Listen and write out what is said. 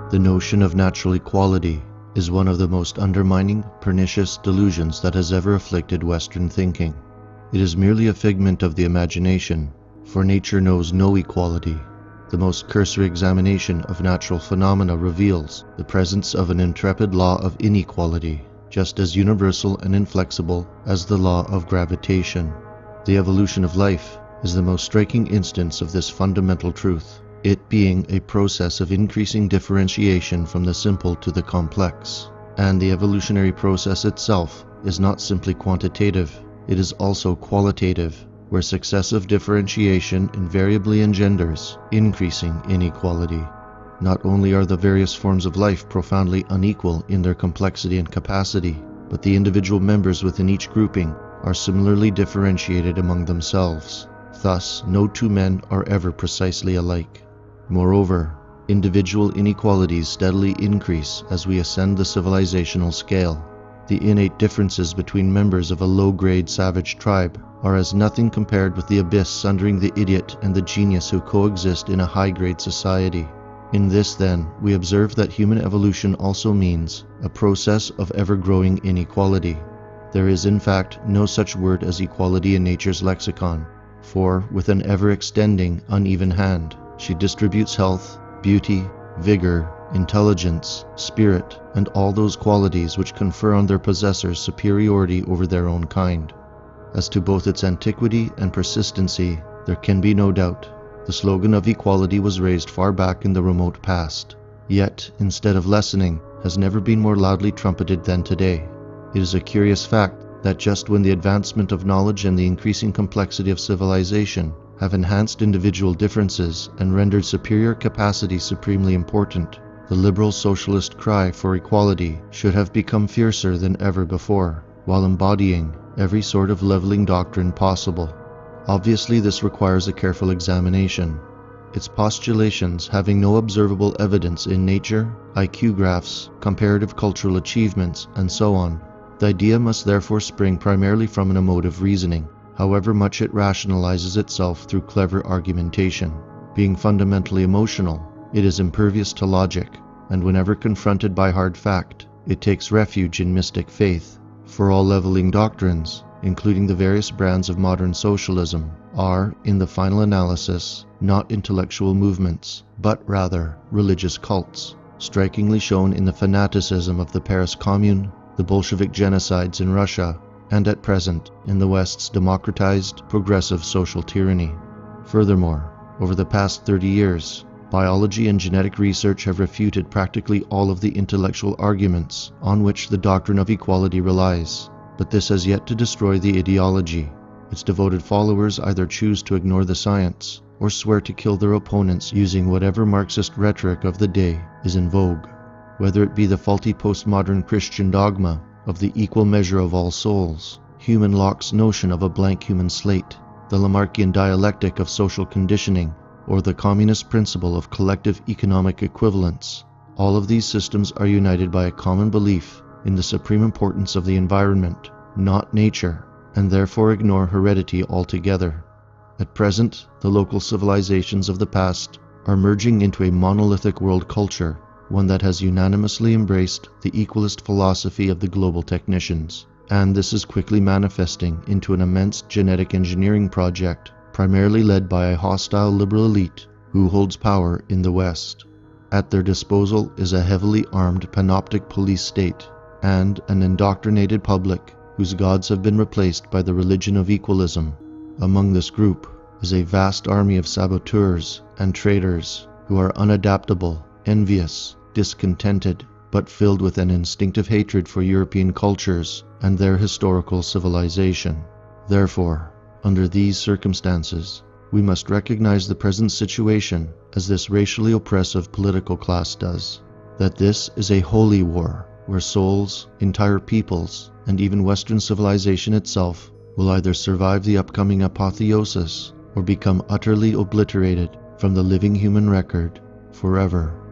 The notion of natural equality is one of the most undermining, pernicious delusions that has ever afflicted Western thinking. It is merely a figment of the imagination, for nature knows no equality. The most cursory examination of natural phenomena reveals the presence of an intrepid law of inequality, just as universal and inflexible as the law of gravitation. The evolution of life is the most striking instance of this fundamental truth, it being a process of increasing differentiation from the simple to the complex. And the evolutionary process itself is not simply quantitative, it is also qualitative, where successive differentiation invariably engenders increasing inequality. Not only are the various forms of life profoundly unequal in their complexity and capacity, but the individual members within each grouping are similarly differentiated among themselves. Thus, no two men are ever precisely alike. Moreover, individual inequalities steadily increase as we ascend the civilizational scale. The innate differences between members of a low-grade savage tribe are as nothing compared with the abyss sundering the idiot and the genius who coexist in a high-grade society. In this, then, we observe that human evolution also means a process of ever-growing inequality. There is, in fact, no such word as equality in nature's lexicon, for, with an ever-extending, uneven hand, she distributes health, beauty, vigor, intelligence, spirit, and all those qualities which confer on their possessors superiority over their own kind. As to both its antiquity and persistency, there can be no doubt. The slogan of equality was raised far back in the remote past, yet, instead of lessening, has never been more loudly trumpeted than today. It is a curious fact that just when the advancement of knowledge and the increasing complexity of civilization have enhanced individual differences and rendered superior capacity supremely important, the liberal socialist cry for equality should have become fiercer than ever before, while embodying every sort of leveling doctrine possible. Obviously, this requires a careful examination. Its postulations having no observable evidence in nature, IQ graphs, comparative cultural achievements, and so on, the idea must therefore spring primarily from an emotive reasoning, however much it rationalizes itself through clever argumentation. Being fundamentally emotional, it is impervious to logic, and whenever confronted by hard fact, it takes refuge in mystic faith. For all leveling doctrines, including the various brands of modern socialism, are, in the final analysis, not intellectual movements, but rather religious cults, strikingly shown in the fanaticism of the Paris Commune, the Bolshevik genocides in Russia, and at present in the West's democratized, progressive social tyranny. Furthermore, over the past 30 years, biology and genetic research have refuted practically all of the intellectual arguments on which the doctrine of equality relies, but this has yet to destroy the ideology. Its devoted followers either choose to ignore the science or swear to kill their opponents using whatever Marxist rhetoric of the day is in vogue. Whether it be the faulty postmodern Christian dogma of the equal measure of all souls, human Locke's notion of a blank human slate, the Lamarckian dialectic of social conditioning, or the communist principle of collective economic equivalence, all of these systems are united by a common belief in the supreme importance of the environment, not nature, and therefore ignore heredity altogether. At present, the local civilizations of the past are merging into a monolithic world culture, one that has unanimously embraced the equalist philosophy of the global technicians, and this is quickly manifesting into an immense genetic engineering project, primarily led by a hostile liberal elite who holds power in the West. At their disposal is a heavily armed panoptic police state, and an indoctrinated public whose gods have been replaced by the religion of equalism. Among this group is a vast army of saboteurs and traitors who are unadaptable, envious, discontented, but filled with an instinctive hatred for European cultures and their historical civilization. Therefore, under these circumstances, we must recognize the present situation as this racially oppressive political class does, that this is a holy war where souls, entire peoples, and even Western civilization itself will either survive the upcoming apotheosis or become utterly obliterated from the living human record forever.